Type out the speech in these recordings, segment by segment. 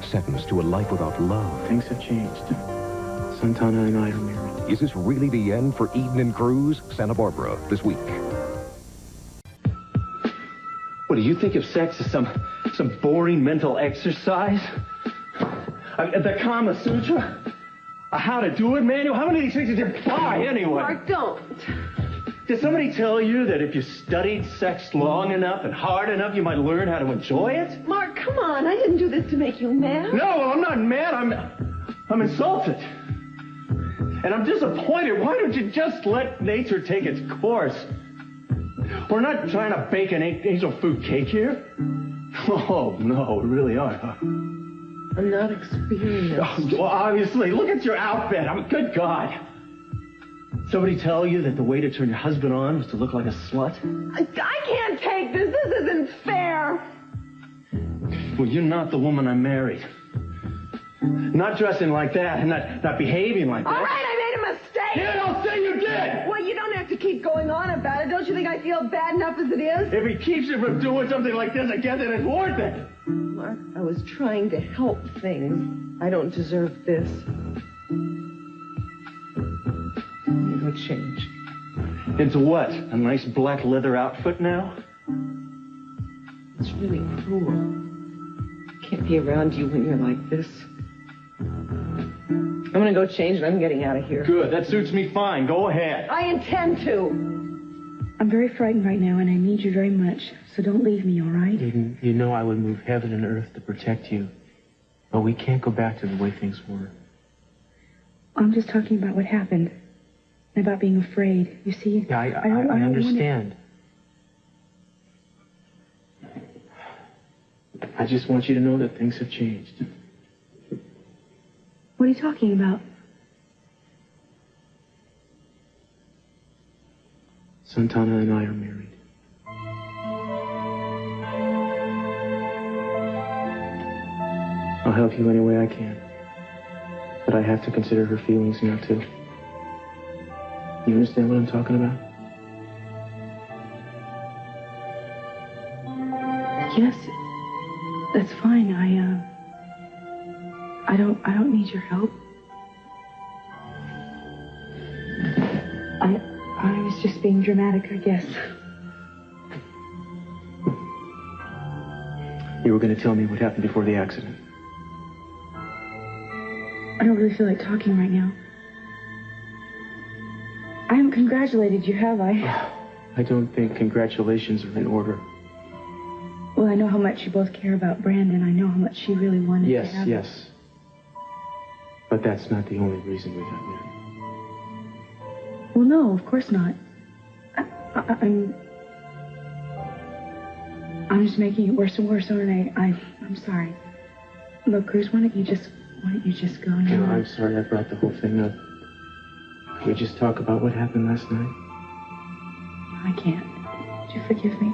sentenced to a life without love. Things have changed. Santana and I are married. Is this really the end for Eden and Cruz? Santa Barbara, this week. What, do you think of sex as some boring mental exercise? The Kama Sutra? A how to do it manual? How many of these things did you buy anyway? Mark, don't. Did somebody tell you that if you studied sex long enough and hard enough, you might learn how to enjoy it? Mark, come on. I didn't do this to make you mad. No, well, I'm not mad. I'm insulted. And I'm disappointed. Why don't you just let nature take its course? We're not trying to bake an angel food cake here. Oh, no, we really are, huh? I'm not experienced. Oh, well, obviously. Look at your outfit. Good God. Somebody tell you that the way to turn your husband on was to look like a slut? I can't take this. This isn't fair. Well, you're not the woman I married. Not dressing like that and not behaving like that. All right, I made a mistake. Yeah, I'll say you did. Well, you don't have to keep going on about it. Don't you think I feel bad enough as it is? If he keeps you from doing something like this again, then it's worth it. Mark, I was trying to help things. I don't deserve this. It'll change. Into what? A nice black leather outfit now? It's really cruel. I can't be around you when you're like this. I'm gonna go change and I'm getting out of here. Good, that suits me fine. Go ahead. I intend to. I'm very frightened right now, and I need you very much. So don't leave me, all right? Eden, you know I would move heaven and earth to protect you. But we can't go back to the way things were. I'm just talking about what happened. And about being afraid. You see? Yeah, I don't understand. I just want you to know that things have changed. What are you talking about? Santana and I are married. I'll help you any way I can. But I have to consider her feelings now, too. You understand what I'm talking about? Yes. That's fine. I don't need your help. I was just being dramatic, I guess. You were going to tell me what happened before the accident. I don't really feel like talking right now. I haven't congratulated you, have I? I don't think congratulations are in order. Well, I know how much you both care about Brandon. I know how much she really wanted to have. Yes. But that's not the only reason we got married. Well, no, of course not. I'm just making it worse and worse, aren't I? I'm sorry. Look, Cruz, why don't you just go now? No, I'm sorry I brought the whole thing up. Can we just talk about what happened last night? I can't. Would you forgive me?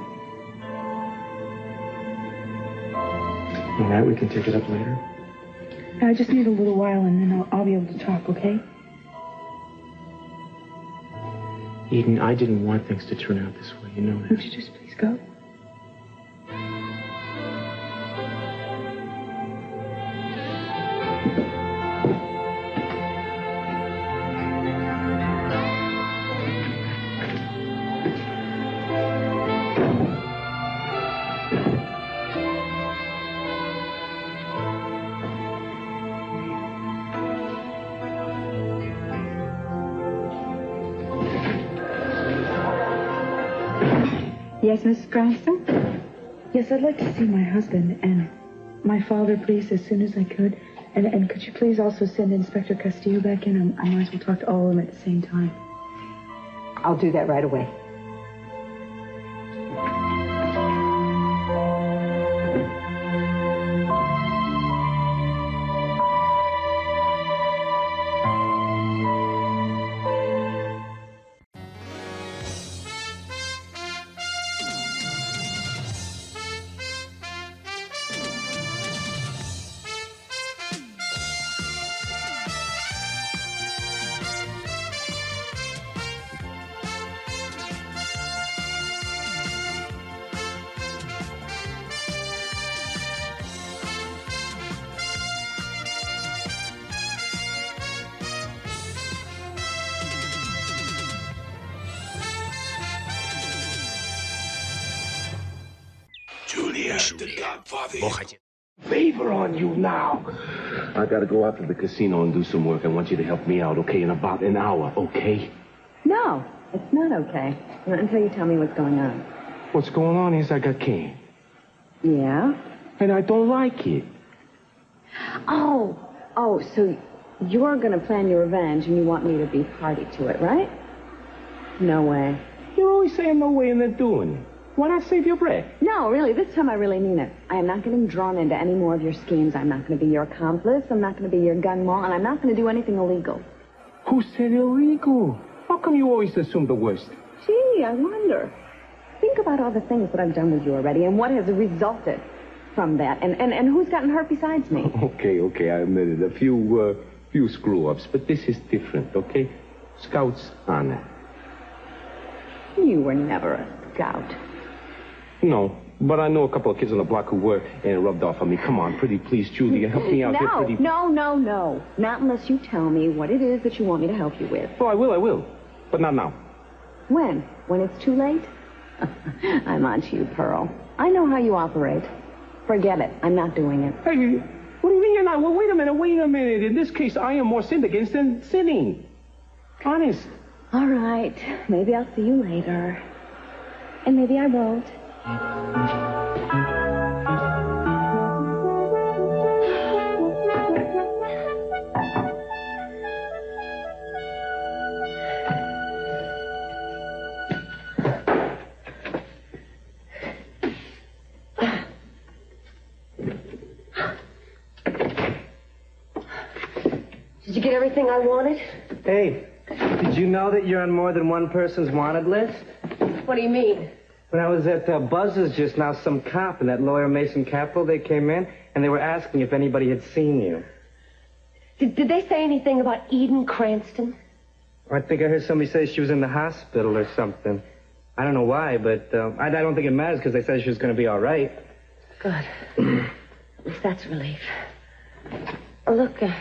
All right, we can take it up later. I just need a little while, and then I'll be able to talk, okay? Eden, I didn't want things to turn out this way. You know that. Would you just please go? Yes, Mrs. Cranston? Yes, I'd like to see my husband and my father, please, as soon as I could. And could you please also send Inspector Castillo back in? I might as well talk to all of them at the same time. I'll do that right away. Favor on you now. I gotta go out to the casino and do some work. I want you to help me out, okay? In about an hour, okay? No, it's not okay. Not until you tell me what's going on. What's going on is I got cane. Yeah? And I don't like it. Oh, so you're gonna plan your revenge and you want me to be party to it, right? No way. You're always saying no way and then doing it. Why not save your breath? No, really, this time I really mean it. I am not getting drawn into any more of your schemes. I'm not going to be your accomplice. I'm not going to be your gun mole, and I'm not going to do anything illegal. Who said illegal? How come you always assume the worst? Gee, I wonder. Think about all the things that I've done with you already and what has resulted from that. And who's gotten hurt besides me? Okay, I admit it. A few screw-ups, but this is different, okay? Scout's honor. You were never a scout. No, but I know a couple of kids on the block who were, and it rubbed off on me. Come on, pretty please, Julia, help me out. No. Not unless you tell me what it is that you want me to help you with. Oh, I will. But not now. When? When it's too late? I'm on to you, Pearl. I know how you operate. Forget it. I'm not doing it. Hey, what do you mean you're not? Well, wait a minute. In this case, I am more sinned against than sinning. Honest. All right. Maybe I'll see you later. And maybe I won't. Did you get everything I wanted? Hey, did you know that you're on more than one person's wanted list? What do you mean? When I was at Buzz's just now, some cop and that lawyer Mason Capital, they came in, and they were asking if anybody had seen you. Did they say anything about Eden Cranston? I think I heard somebody say she was in the hospital or something. I don't know why, but I don't think it matters because they said she was going to be all right. Good. At least that's a relief. Look, you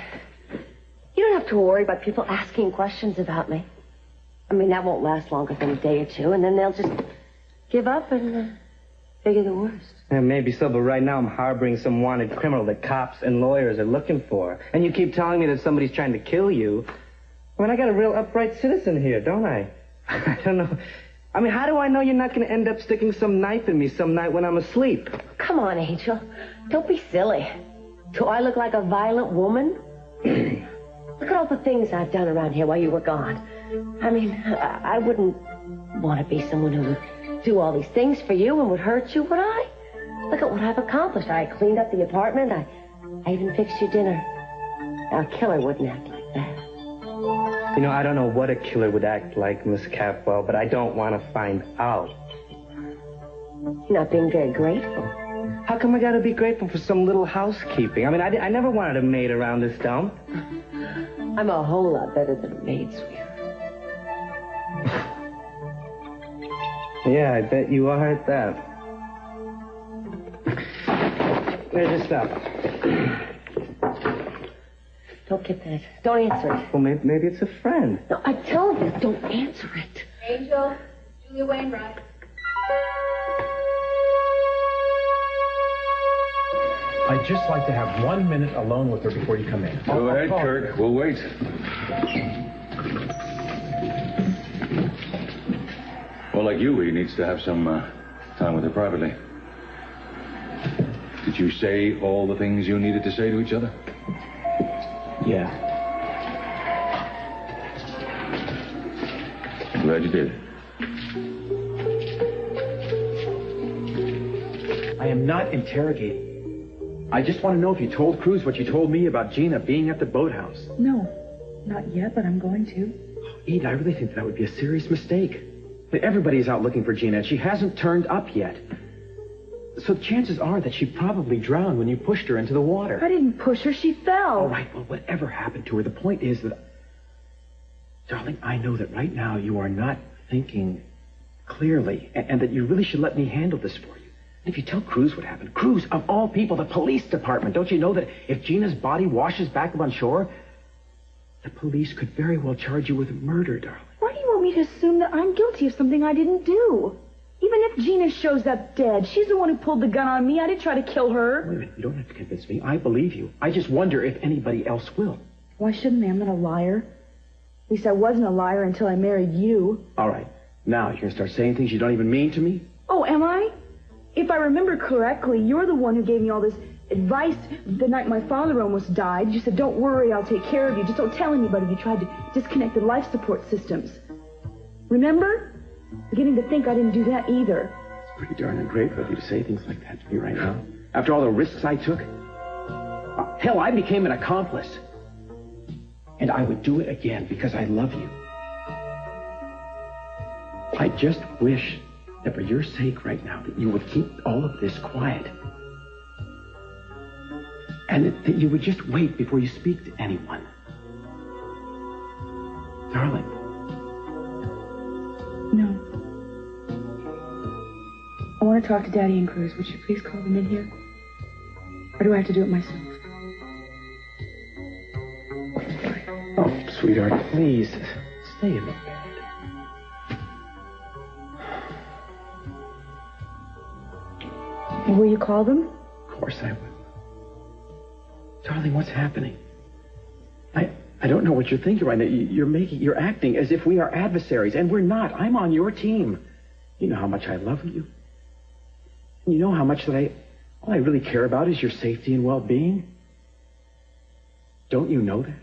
don't have to worry about people asking questions about me. I mean, that won't last longer than a day or two, and then they'll just give up and figure the worst. Yeah, maybe so, but right now I'm harboring some wanted criminal that cops and lawyers are looking for. And you keep telling me that somebody's trying to kill you. I mean, I got a real upright citizen here, don't I? I don't know. I mean, how do I know you're not going to end up sticking some knife in me some night when I'm asleep? Come on, Angel. Don't be silly. Do I look like a violent woman? Look at all the things I've done around here while you were gone. I mean, I wouldn't want to be someone who would do all these things for you and would hurt you, would I? Look at what I've accomplished. I cleaned up the apartment. I even fixed your dinner. Now, a killer wouldn't act like that. You know, I don't know what a killer would act like, Miss Capwell, but I don't want to find out. You're not being very grateful. How come I got to be grateful for some little housekeeping? I mean, I never wanted a maid around this dump. I'm a whole lot better than a maid, sweetheart. Yeah, I bet you are at that. There's your stuff. Don't get that. Don't answer it. Well, maybe it's a friend. No, I tell you, don't answer it. Angel, Julia Wainwright. I'd just like to have 1 minute alone with her before you come in. Go ahead, Kirk. We'll wait. Well, like you, he needs to have some time with her privately. Did you say all the things you needed to say to each other? Yeah. I'm glad you did. I am not interrogating. I just want to know if you told Cruz what you told me about Gina being at the boathouse. No, not yet, but I'm going to. Eden, I really think that would be a serious mistake. Everybody is out looking for Gina, and she hasn't turned up yet. So the chances are that she probably drowned when you pushed her into the water. I didn't push her, she fell. All right, well, whatever happened to her, the point is that... Darling, I know that right now you are not thinking clearly, and that you really should let me handle this for you. If you tell Cruz what happened, Cruz, of all people, the police department, don't you know that if Gina's body washes back up on shore, the police could very well charge you with murder, darling. Why do you want me to assume that I'm guilty of something I didn't do? Even if Gina shows up dead, she's the one who pulled the gun on me. I didn't try to kill her. Wait a minute. You don't have to convince me. I believe you. I just wonder if anybody else will. Why shouldn't they? I'm not a liar. At least I wasn't a liar until I married you. All right. Now you're going to start saying things you don't even mean to me? Oh, am I? If I remember correctly, you're the one who gave me all this advice the night my father almost died. You said, don't worry, I'll take care of you. Just don't tell anybody. You tried to disconnect the life support systems. Remember? Beginning to think I didn't do that either. It's pretty darn ungrateful of you to say things like that to me right now. After all the risks I took. Hell, I became an accomplice. And I would do it again because I love you. I just wish that for your sake right now that you would keep all of this quiet. And that you would just wait before you speak to anyone. Darling. No. I want to talk to Daddy and Cruz. Would you please call them in here? Or do I have to do it myself? Oh, sweetheart, please. Stay in the bed. Will you call them? Of course I will. Darling, what's happening? I don't know what you're thinking right now. You're acting as if we are adversaries, and we're not. I'm on your team. You know how much I love you. You know how much that all I really care about is your safety and well-being. Don't you know that?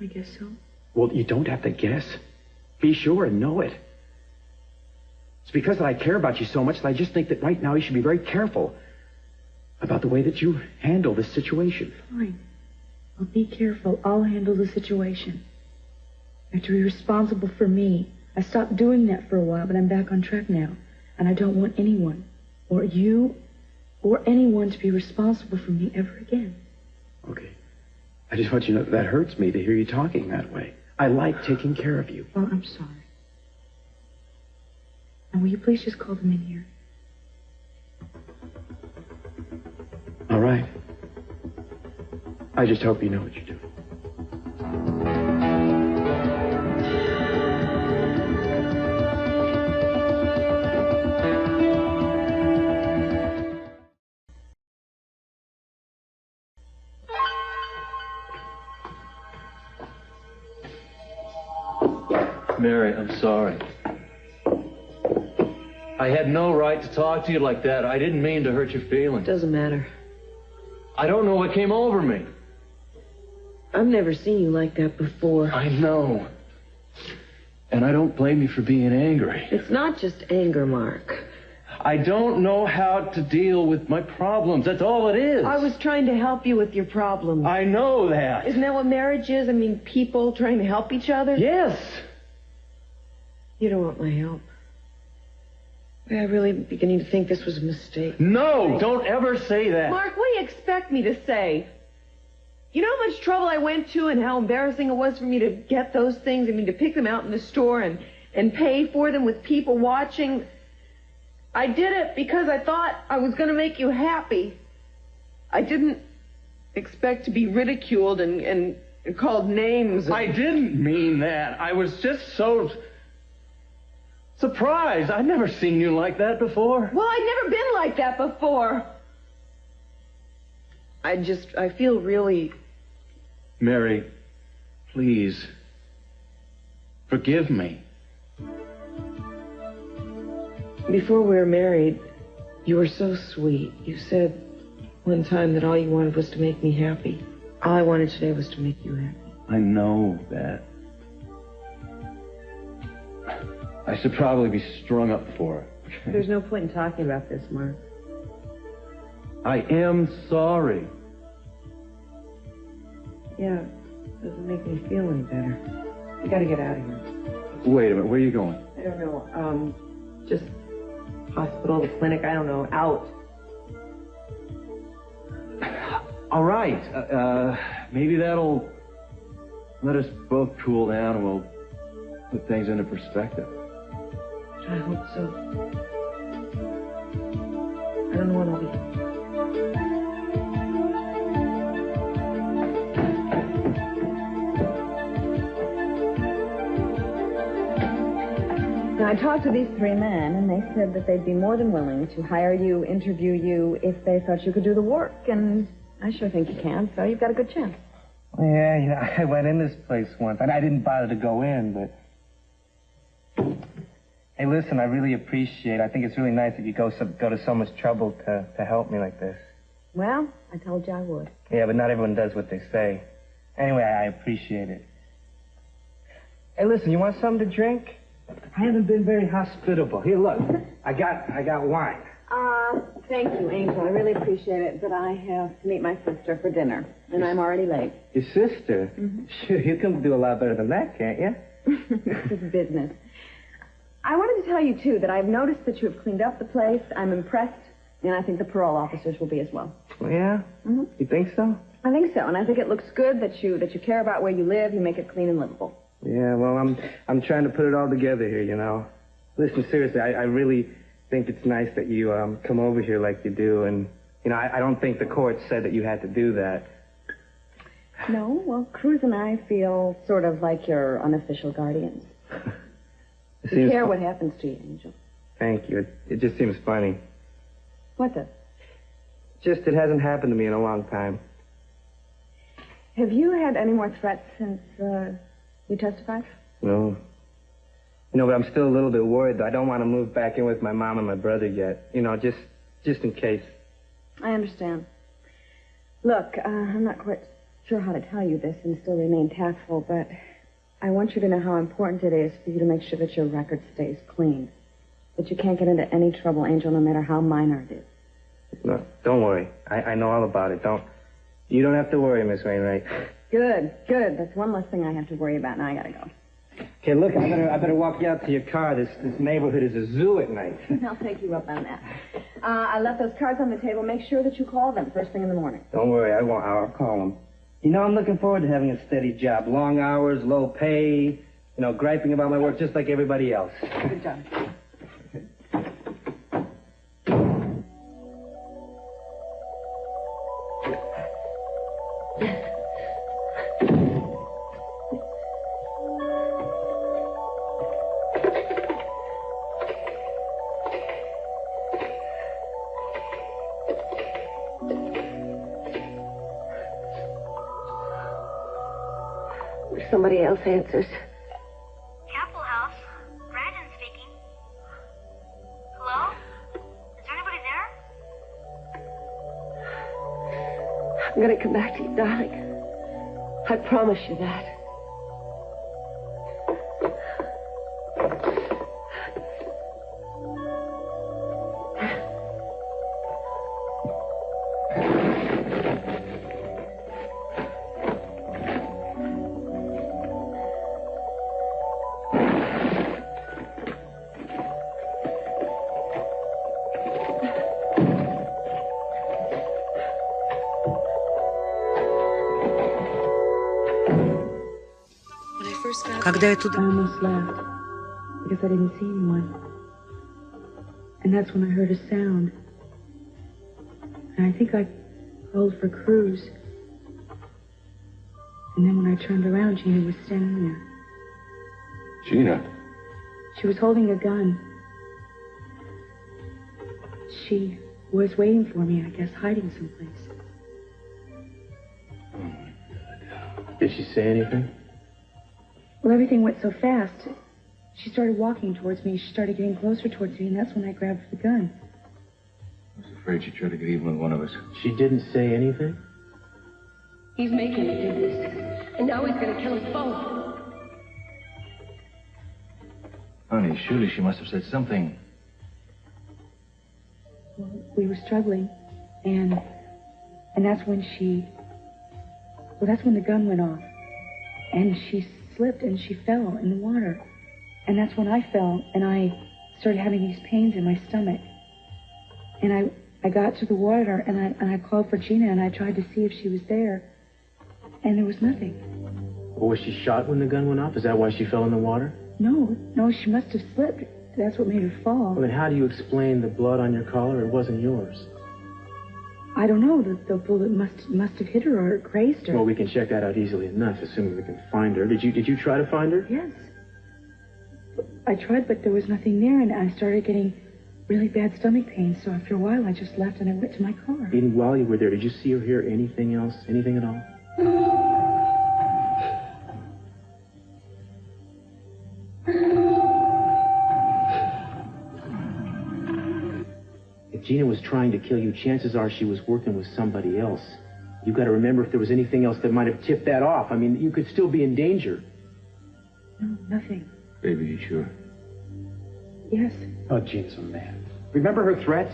I guess so. Well, you don't have to guess. Be sure and know it. It's because that I care about you so much that I just think that right now you should be very careful about the way that you handle this situation. Fine. I'll be careful. I'll handle the situation. I have to be responsible for me. I stopped doing that for a while, but I'm back on track now. And I don't want anyone, or you, or anyone to be responsible for me ever again. Okay. I just want you to know that hurts me to hear you talking that way. I like taking care of you. Well, I'm sorry. And will you please just call them in here? All right. I just hope you know what you're doing. Mary, I'm sorry. I had no right to talk to you like that. I didn't mean to hurt your feelings. Doesn't matter. I don't know what came over me. I've never seen you like that before. I know. And I don't blame you for being angry. It's not just anger, Mark. I don't know how to deal with my problems. That's all it is. I was trying to help you with your problems. I know that. Isn't that what marriage is? I mean, people trying to help each other? Yes. You don't want my help. I'm really beginning to think this was a mistake. No, don't ever say that. Mark, what do you expect me to say? You know how much trouble I went to and how embarrassing it was for me to get those things? I mean, to pick them out in the store and pay for them with people watching. I did it because I thought I was going to make you happy. I didn't expect to be ridiculed and called names. I didn't mean that. I was just so surprised. I'd never seen you like that before. Well, I'd never been like that before. I feel really... Mary, please, forgive me. Before we were married, you were so sweet. You said one time that all you wanted was to make me happy. All I wanted today was to make you happy. I know that. I should probably be strung up for it. There's no point in talking about this, Mark. I am sorry. Yeah, it doesn't make me feel any better. We gotta get out of here. Wait a minute, where are you going? I don't know, just hospital, the clinic, I don't know, out. All right, maybe that'll let us both cool down and we'll put things into perspective. I hope so. I don't know when I'll be. Now, I talked to these three men, and they said that they'd be more than willing to hire you, interview you, if they thought you could do the work. And I sure think you can, so you've got a good chance. Yeah, you know, I went in this place once, and I didn't bother to go in, but... Hey, listen, I really appreciate it. I think it's really nice that you go to so much trouble to help me like this. Well, I told you I would. Yeah, but not everyone does what they say. Anyway, I appreciate it. Hey, listen, you want something to drink? I haven't been very hospitable. Here, look. I got wine. Thank you, Angel. I really appreciate it, but I have to meet my sister for dinner, and I'm already late. Your sister? Mm-hmm. Sure, you can do a lot better than that, can't you? This is business. I wanted to tell you, too, that I've noticed that you have cleaned up the place. I'm impressed, and I think the parole officers will be as well. Oh, yeah? Mm-hmm. You think so? I think so, and I think it looks good that you care about where you live. You make it clean and livable. Yeah, well, I'm trying to put it all together here, you know. Listen, seriously, I really think it's nice that you come over here like you do, and, you know, I don't think the court said that you had to do that. No, well, Cruz and I feel sort of like your unofficial guardians. We care what happens to you, Angel. Thank you. It just seems funny. What does? Just, it hasn't happened to me in a long time. Have you had any more threats since you testified? No. You know, but I'm still a little bit worried, though. I don't want to move back in with my mom and my brother yet. You know, just in case. I understand. Look, I'm not quite sure how to tell you this and still remain tactful, but I want you to know how important it is for you to make sure that your record stays clean. That you can't get into any trouble, Angel, no matter how minor it is. No, don't worry. I know all about it. You don't have to worry, Miss Wainwright. Good. That's one less thing I have to worry about. Now I gotta go. Okay, look, I better walk you out to your car. This neighborhood is a zoo at night. I'll take you up on that. I left those cards on the table. Make sure that you call them first thing in the morning. Don't worry, I won't. I'll call them. You know, I'm looking forward to having a steady job. Long hours, low pay, you know, griping about my work just like everybody else. Good job. Somebody else answers. Capitol House. Brandon speaking. Hello? Is there anybody there? I'm going to come back to you, darling. I promise you that. Когда я туда... I almost left because I didn't see anyone. And that's when I heard a sound. And I think I called for Cruz. And then when I turned around, Gina was standing there. Gina? She was holding a gun. She was waiting for me, I guess, hiding someplace. Oh, my God. Did she say anything? Well, everything went so fast. She started walking towards me. She started getting closer towards me, and that's when I grabbed the gun. I was afraid she'd try to get even with one of us. She didn't say anything? He's making me do this. And now he's going to kill us both. Honey, surely she must have said something. Well, we were struggling, and that's when that's when the gun went off. And she slipped and she fell in the water. And that's when I fell and I started having these pains in my stomach. And I got to the water and I called for Gina and I tried to see if she was there. And there was nothing. Well, was she shot when the gun went off? Is that why she fell in the water? No, she must have slipped. That's what made her fall. Well, then how do you explain the blood on your collar? It wasn't yours. I don't know. The bullet must have hit her or grazed her. Well, we can check that out easily enough, assuming we can find her. Did you try to find her? Yes. I tried, but there was nothing there, and I started getting really bad stomach pains. So after a while, I just left and I went to my car. Eden, while you were there, did you see or hear anything else? Anything at all? If Gina was trying to kill you, chances are she was working with somebody else. You've got to remember if there was anything else that might have tipped that off. I mean, you could still be in danger. No, nothing. Baby, you sure? Yes. Oh, Gina's a man. Remember her threats?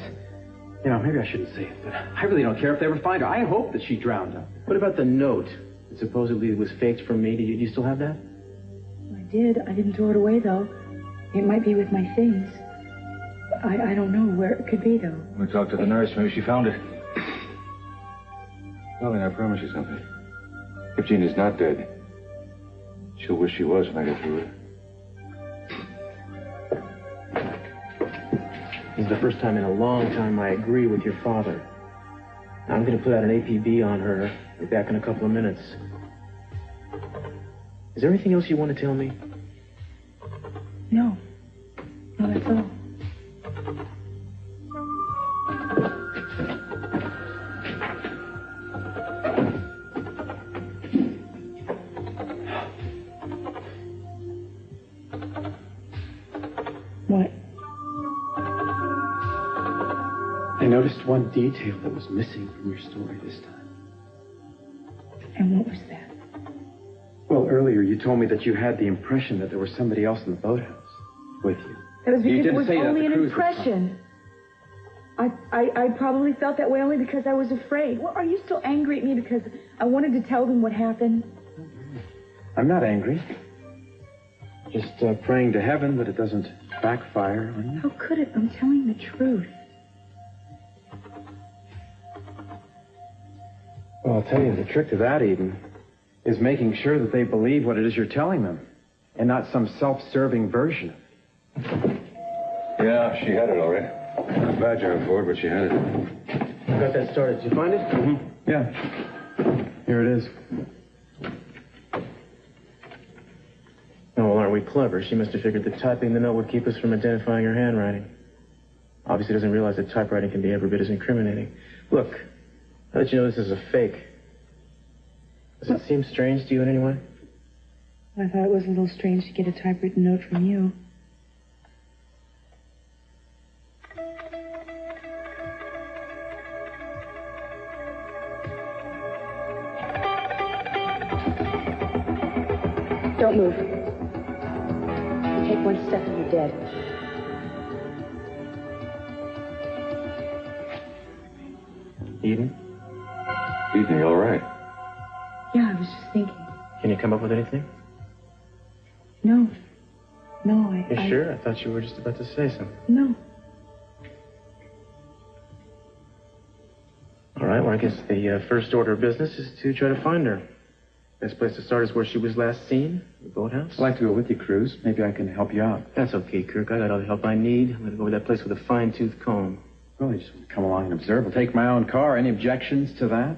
You know, maybe I shouldn't say it, but I really don't care if they ever find her. I hope that she drowned up. What about the note that supposedly was faked from me? Do you still have that? I did. I didn't throw it away, though. It might be with my things. I don't know where it could be, though. We'll talk to the nurse. Maybe she found it. Darling, I promise you something. If Gina's not dead, she'll wish she was when I get through with her. This is the first time in a long time I agree with your father. Now, I'm going to put out an APB on her. I'll be back in a couple of minutes. Is there anything else you want to tell me? No. No, that's all. What? I noticed one detail that was missing from your story this time. And what was that? Well, earlier you told me that you had the impression that there was somebody else in the boathouse with you. That was You because it didn't was say that only the an Cruz was impression. I probably felt that way only because I was afraid. Well, are you still angry at me because I wanted to tell them what happened? I'm not angry. Just praying to heaven that it doesn't backfire on you. How could it? I'm telling the truth. Well, I'll tell you, the trick to that, Eden, is making sure that they believe what it is you're telling them, and not some self-serving version. Yeah, she had it all right. Not a bad job for it, but she had it. I got that started. Did you find it? Mm-hmm. Yeah. Here it is. Oh, well, aren't we clever? She must have figured that typing the note would keep us from identifying her handwriting. Obviously doesn't realize that typewriting can be every bit as incriminating. Look, I'll let you know this is a fake. Does it seem strange to you in any way? I thought it was a little strange to get a typewritten note from you. Don't move. You take one step and you're dead. Eden? Eden, you all right? Yeah, I was just thinking. Can you come up with anything? No. No, You sure? I thought you were just about to say something. No. All right, well, I guess the first order of business is to try to find her. Best place to start is where she was last seen, the boathouse. I'd like to go with you, Cruz. Maybe I can help you out. That's okay, Kirk. I got all the help I need. I'm going to go over that place with a fine-tooth comb. Well, I just want to come along and observe. I'll take my own car. Any objections to that?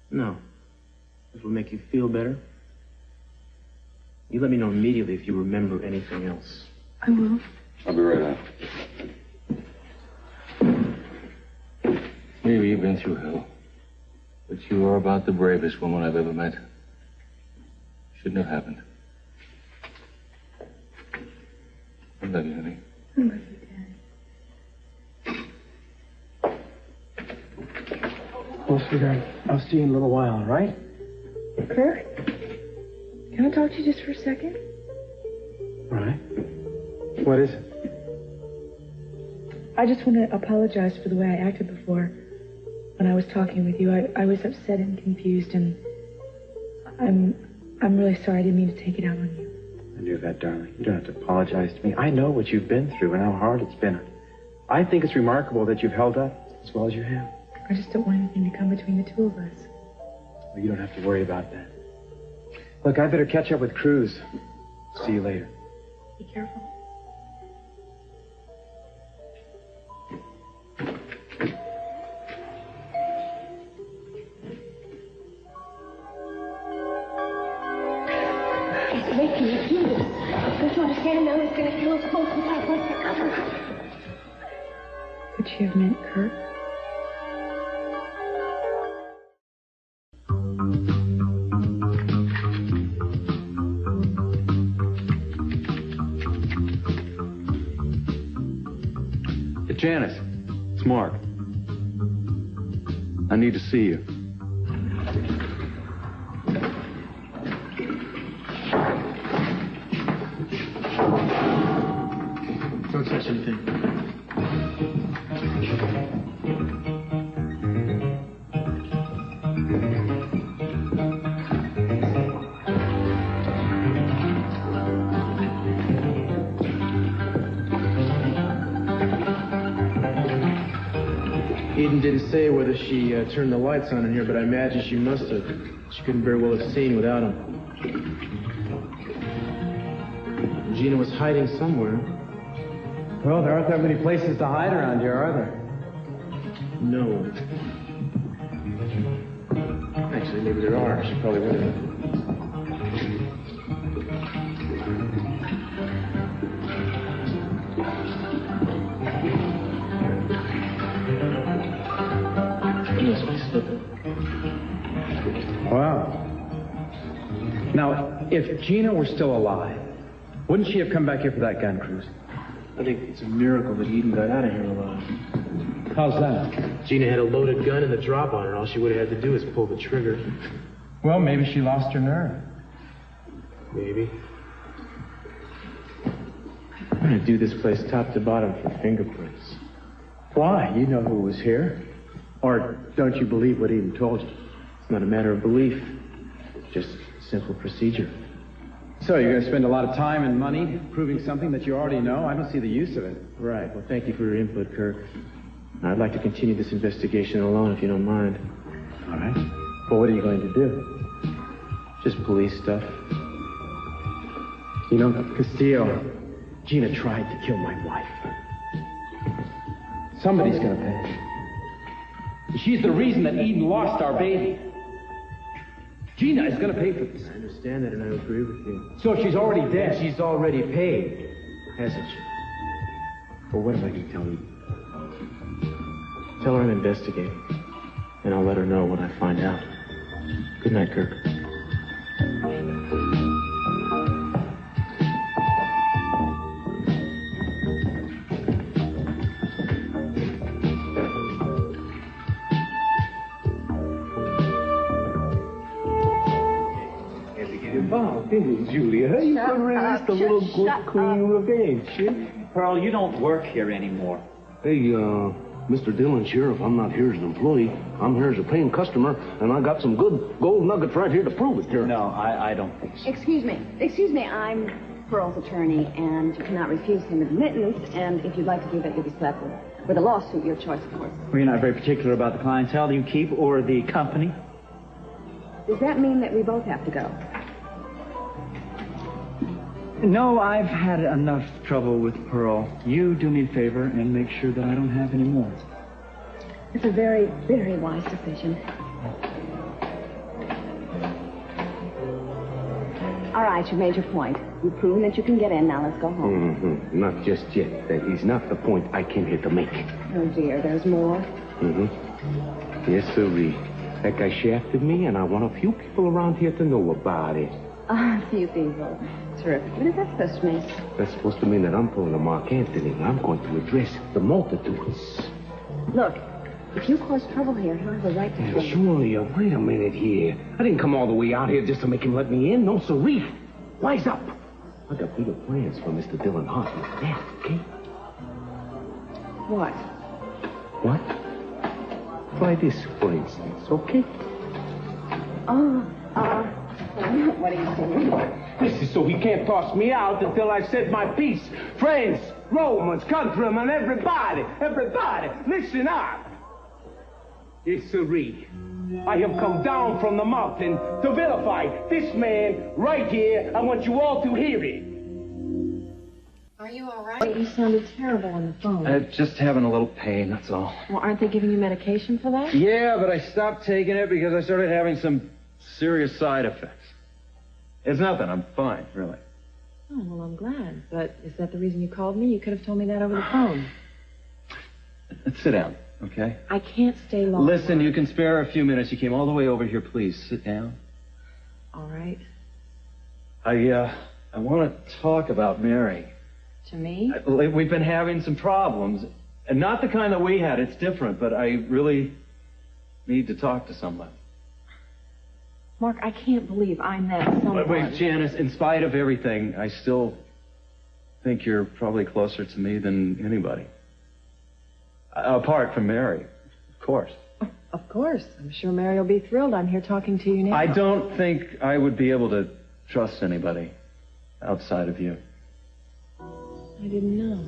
No. This will make you feel better. You let me know immediately if you remember anything else. I will. I'll be right out. Maybe you've been through hell, but you are about the bravest woman I've ever met. Shouldn't have happened. I love you, honey. I love you, Dad. Well, sweetheart, I'll see you in a little while, all right? Kirk? Can I talk to you just for a second? All right. What is it? I just want to apologize for the way I acted before when I was talking with you. I was upset and confused, and I'm really sorry. I didn't mean to take it out on you. I knew that, darling. You don't have to apologize to me. I know what you've been through and how hard it's been. I think it's remarkable that you've held up as well as you have. I just don't want anything to come between the two of us. Well, you don't have to worry about that. Look, I better catch up with Cruz. See you later. Be careful. It's making you do this. Don't you understand? Santa is going to kill us both without whatsoever. Could she have meant Kirk? Hey, Janice, it's Mark. I need to see you. Don't touch anything. Eden didn't say whether she turned the lights on in here, but I imagine she must have. She couldn't very well have seen without them. Gina was hiding somewhere. Well, there aren't that many places to hide around here, are there? No. Actually, maybe there are. She probably would have. Wow. Now, if Gina were still alive, wouldn't she have come back here for that gun, Cruz? I think it's a miracle that Eden got out of here alive. How's that? Gina had a loaded gun and the drop on her. All she would have had to do is pull the trigger. Well, maybe she lost her nerve. Maybe. I'm going to do this place top to bottom for fingerprints. Why? You know who was here. Or don't you believe what Eden told you? It's not a matter of belief. Just simple procedure. So you're going to spend a lot of time and money proving something that you already know? I don't see the use of it. Right. Well, thank you for your input, Kirk. I'd like to continue this investigation alone, if you don't mind. All right. Well, what are you going to do? Just police stuff. You know, Castillo, Gina tried to kill my wife. Somebody's going to pay. She's the reason that Eden lost our baby. Gina is going to pay for this. I understand that, and I agree with you. So she's already dead. She's already paid, hasn't she? Well, what if I can tell you? Tell her I'm investigating, and I'll let her know when I find out. Good night, Kirk. Julia, you could resist a little good, clean revenge, eh? Pearl, you don't work here anymore. Hey, Mr. Dillon, Sheriff, I'm not here as an employee. I'm here as a paying customer, and I got some good gold nuggets right here to prove it, Sheriff. No, I don't think so. Excuse me, I'm Pearl's attorney, and you cannot refuse him admittance, and if you'd like to do that, you'll be slapped with a lawsuit, your choice, of course. Well, you're not very particular about the clientele you keep or the company? Does that mean that we both have to go? No, I've had enough trouble with Pearl. You do me a favor and make sure that I don't have any more. It's a very, very wise decision. All right, you made your point. You've proven that you can get in. Now let's go home. Mm-hmm. Not just yet. That is not the point I came here to make. Oh, dear, there's more? Mm-hmm. Yes, sirree. That guy shafted me, and I want a few people around here to know about it. A few people. Terrific. What is that supposed to mean? That's supposed to mean that I'm pulling a Mark Anthony. I'm going to address the multitudes. Look, if you cause trouble here, he'll have a right to kill you. Julia, wait a minute here. I didn't come all the way out here just to make him let me in. No, sirree. Wise up. I got bigger plans for Mr. Dillon Hart than that, okay? What? What? Try this, for instance, okay? What are you saying? This is so he can't toss me out until I said my piece. Friends, Romans, countrymen, everybody, listen up. Yes, sirree. I have come down from the mountain to vilify this man right here. I want you all to hear it. Are you all right? You sounded terrible on the phone. Just having a little pain, that's all. Well, aren't they giving you medication for that? Yeah, but I stopped taking it because I started having some serious side effects. It's nothing. I'm fine, really. Oh, well, I'm glad. But is that the reason you called me? You could have told me that over the phone. Sit down, okay? I can't stay long. Listen, you can spare a few minutes. You came all the way over here. Please, sit down. All right. I want to talk about Mary. To me? We've been having some problems. And not the kind that we had. It's different, but I really need to talk to somebody. Mark, I can't believe I'm that someone. Wait, Janice, in spite of everything, I still think you're probably closer to me than anybody. Apart from Mary, of course. Of course. I'm sure Mary will be thrilled I'm here talking to you now. I don't think I would be able to trust anybody outside of you. I didn't know.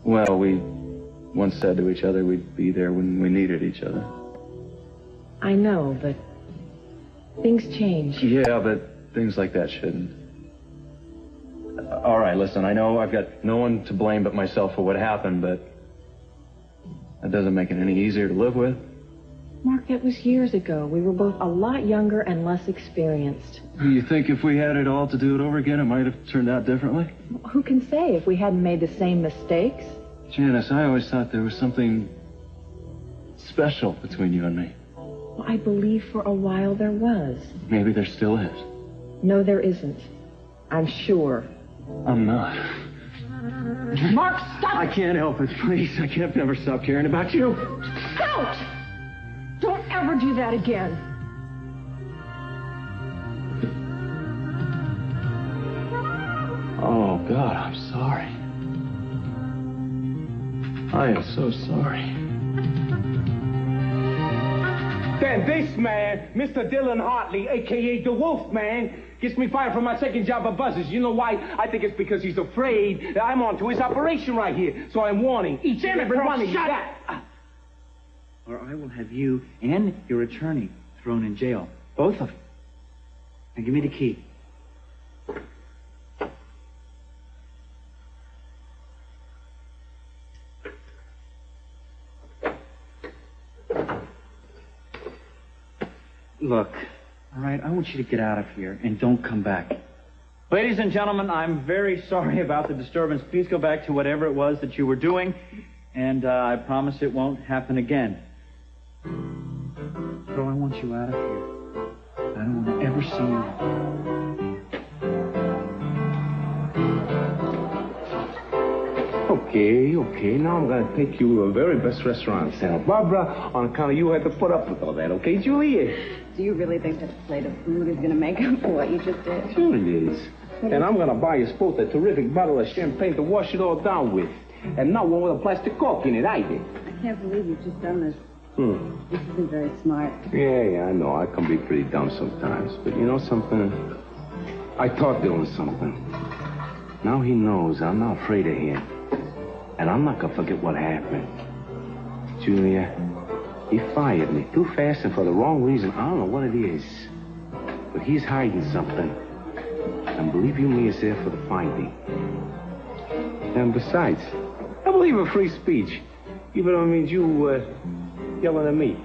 Well, we once said to each other we'd be there when we needed each other. I know, but things change. Yeah, but things like that shouldn't. All right, listen, I know I've got no one to blame but myself for what happened, but that doesn't make it any easier to live with. Mark, that was years ago. We were both a lot younger and less experienced. You think if we had it all to do it over again, it might have turned out differently? Who can say if we hadn't made the same mistakes? Janice, I always thought there was something special between you and me. Well, I believe for a while there was. Maybe there still is. No, there isn't. I'm sure. I'm not. Mark, stop! I can't help it, please. I can't never stop caring about you. Don't! Don't ever do that again. Oh, God, I'm sorry. I am so sorry. Then this man, Mr. Dylan Hartley, a.k.a. the Wolf Man, gets me fired from my second job at Buzz's. You know why? I think it's because he's afraid that I'm onto his operation right here. So I'm warning each and every one of you. Shut up! Or I will have you and your attorney thrown in jail. Both of you. Now give me the key. Look, all right, I want you to get out of here and don't come back. Ladies and gentlemen, I'm very sorry about the disturbance. Please go back to whatever it was that you were doing, and I promise it won't happen again. Girl, I want you out of here. I don't want to ever see you. Okay. Now I'm going to take you to the very best restaurant in Santa Barbara on account of you had to put up with all that, okay, Julie? Do you really think that a plate of food is going to make up for what you just did? Sure it is. And I'm going to buy you both a terrific bottle of champagne to wash it all down with. And not one with a plastic cork in it, either. I can't believe you've just done this. This isn't very smart. Yeah, I know. I can be pretty dumb sometimes. But you know something? I taught Dylan something. Now he knows I'm not afraid of him. And I'm not going to forget what happened. Julia, he fired me too fast and for the wrong reason. I don't know what it is. But he's hiding something. And believe you me, it's there for the finding. And besides, I believe in free speech. Even though it means you yelling at me.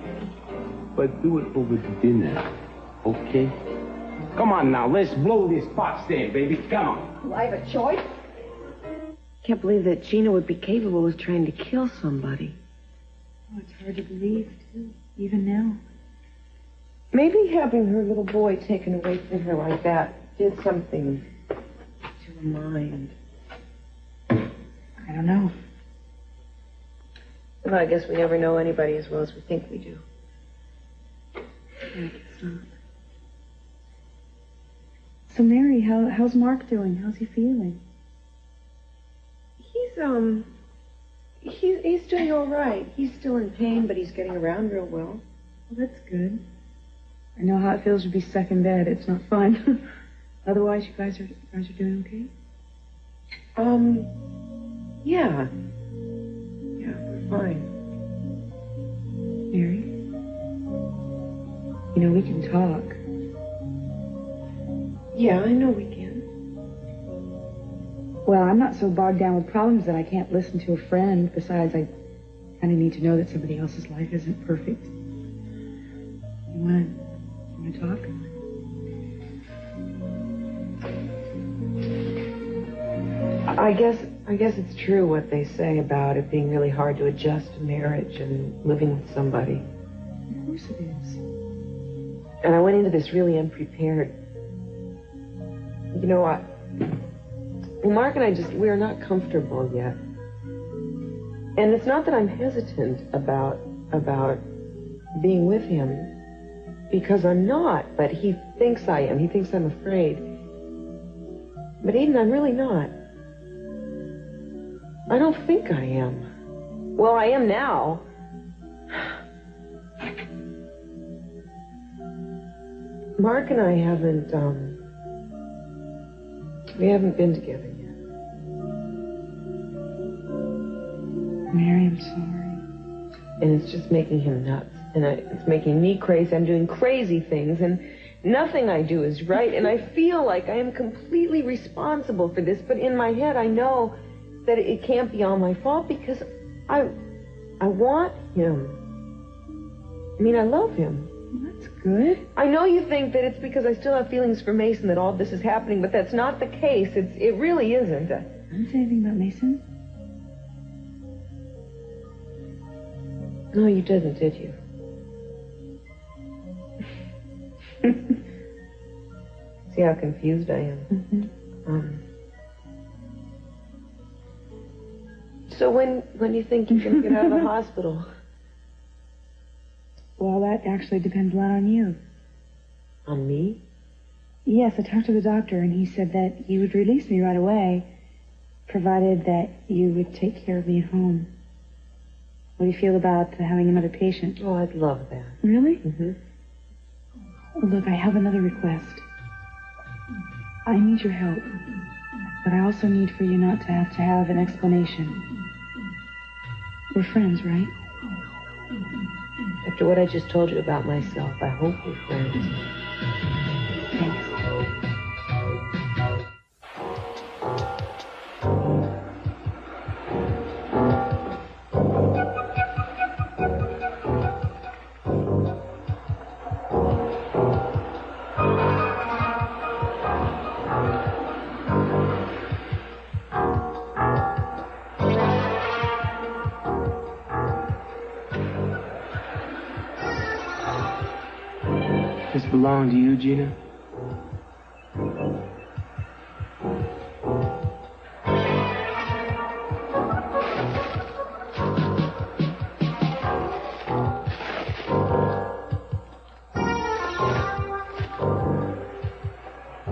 But do it over dinner, okay? Come on now, let's blow this pot stand, baby. Come on. Do I have a choice? Can't believe that Gina would be capable of trying to kill somebody. Oh, it's hard to believe, too, even now. Maybe having her little boy taken away from her like that did something to her mind. I don't know. Well, I guess we never know anybody as well as we think we do. I guess not. So, Mary, how's Mark doing? How's he feeling? He's doing all right. He's still in pain, but he's getting around real well. Well, that's good. I know how it feels to be stuck in bed. It's not fun. Otherwise, you guys are doing okay? Yeah. Yeah, we're fine. Mary? You know, we can talk. Yeah, I know we can. Well, I'm not so bogged down with problems that I can't listen to a friend. Besides, I kind of need to know that somebody else's life isn't perfect. You wanna talk? I guess it's true what they say about it being really hard to adjust to marriage and living with somebody. Of course it is. And I went into this really unprepared. You know what? Well, Mark and I we are not comfortable yet. And it's not that I'm hesitant about being with him, because I'm not, but he thinks I am. He thinks I'm afraid. But Eden, I'm really not. I don't think I am. Well, I am now. Mark and I we haven't been together yet. Mary, I'm sorry. And it's just making him nuts. And it's making me crazy. I'm doing crazy things, and nothing I do is right. And I feel like I am completely responsible for this. But in my head, I know that it can't be all my fault, because I want him. I mean, I love him. That's good. I know you think that it's because I still have feelings for Mason that all this is happening, but that's not the case. It really isn't. I didn't say anything about Mason. No, you didn't, did you? See how confused I am? Mm-hmm. So when do you think you can get out of the hospital? Well, that actually depends a lot on you. On me? Yes, I talked to the doctor, and he said that he would release me right away, provided that you would take care of me at home. What do you feel about having another patient? Oh, I'd love that. Really? Mm-hmm. Well, look, I have another request. I need your help, but I also need for you not to have an explanation. We're friends, right? After what I just told you about myself, I hope we're friends. Thanks. This belong to you, Gina?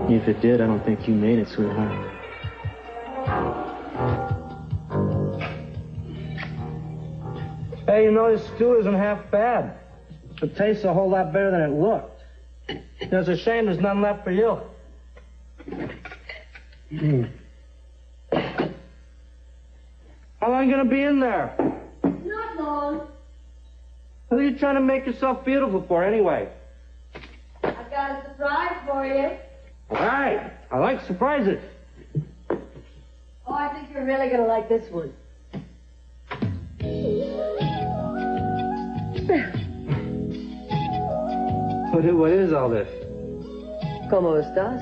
If it did, I don't think you made it, sweetheart. Hey, this stew isn't half bad. It tastes a whole lot better than it looked. It's a shame there's none left for you. How long are you going to be in there? Not long. What are you trying to make yourself beautiful for, anyway? I've got a surprise for you. All right. I like surprises. Oh, I think you're really going to like this one. What is all this? ¿Cómo estás?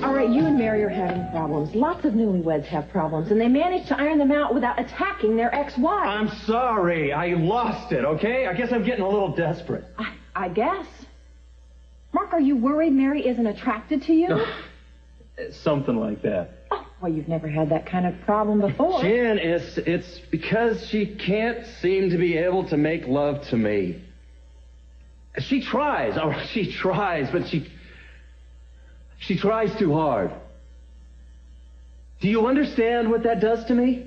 All right, you and Mary are having problems. Lots of newlyweds have problems, and they manage to iron them out without attacking their ex-wife. I'm sorry. I lost it, okay? I guess I'm getting a little desperate. I guess. Mark, are you worried Mary isn't attracted to you? Something like that. Oh, well, you've never had that kind of problem before. Jan, it's because she can't seem to be able to make love to me. She tries, but she tries too hard. Do you understand what that does to me?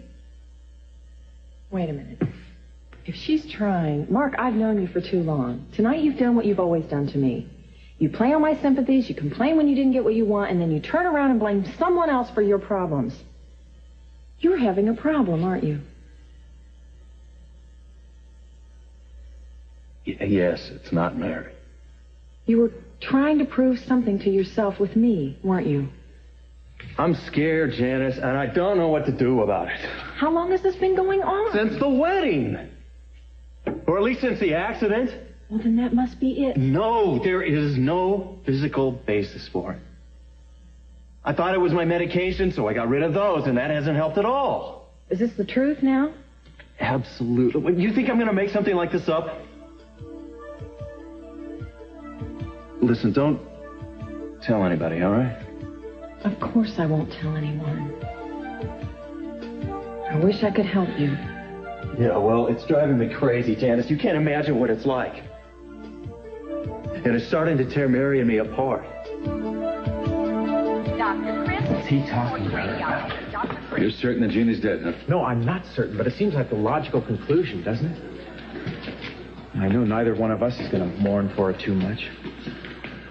Wait a minute. If she's trying... Mark, I've known you for too long. Tonight you've done what you've always done to me. You play on my sympathies, you complain when you didn't get what you want, and then you turn around and blame someone else for your problems. You're having a problem, aren't you? Yes, it's not Mary. You were trying to prove something to yourself with me, weren't you? I'm scared, Janice, and I don't know what to do about it. How long has this been going on? Since the wedding. Or at least since the accident. Well, then that must be it. No, there is no physical basis for it. I thought it was my medication, so I got rid of those, and that hasn't helped at all. Is this the truth now? Absolutely. What, you think I'm going to make something like this up? Listen, don't tell anybody, all right? Of course I won't tell anyone. I wish I could help you. Yeah, well, it's driving me crazy, Janice. You can't imagine what it's like. And it's starting to tear Mary and me apart. Dr. Chris? What's he talking about? You're certain that Gina's dead, huh? No, I'm not certain, but it seems like the logical conclusion, doesn't it? I know neither one of us is going to mourn for her too much.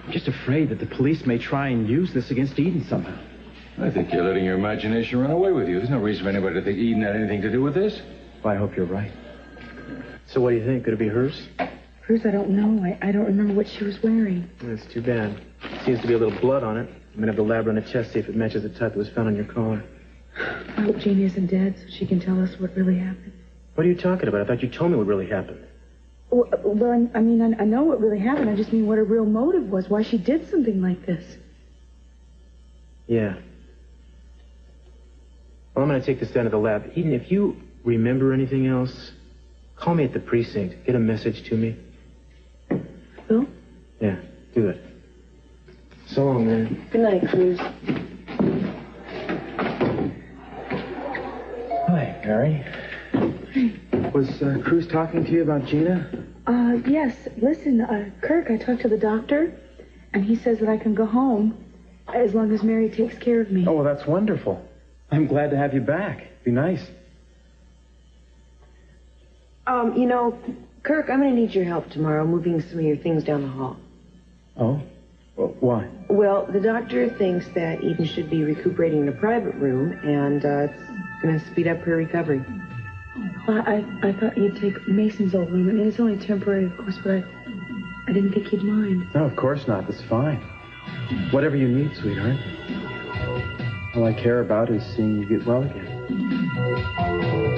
I'm just afraid that the police may try and use this against Eden somehow. I think you're letting your imagination run away with you. There's no reason for anybody to think Eden had anything to do with this. Well, I hope you're right. So what do you think? Could it be hers? Cruz, I don't know. I don't remember what she was wearing. That's too bad. Seems to be a little blood on it. I'm gonna have the lab run a test, see if it matches the type that was found on your collar. I hope Jeannie isn't dead so she can tell us what really happened. What are you talking about? I thought you told me what really happened. Well, I mean, I know what really happened. I just mean what her real motive was, why she did something like this. Yeah. Well, I'm gonna take this down to the lab. Eden, if you remember anything else, call me at the precinct. Get a message to me. Will? Yeah, do it. So long, man. Good night, Cruz. Hi, Mary. Was Cruz talking to you about Gina? Yes. Listen, Kirk, I talked to the doctor, and he says that I can go home as long as Mary takes care of me. Oh, well, that's wonderful. I'm glad to have you back. Be nice. You know, Kirk, I'm going to need your help tomorrow moving some of your things down the hall. Oh? Well, why? Well, the doctor thinks that Eden should be recuperating in a private room, and it's going to speed up her recovery. I thought you'd take Mason's old room. I mean, it's only temporary, of course, but I didn't think you'd mind. No, of course not. That's fine. Whatever you need, sweetheart. All I care about is seeing you get well again.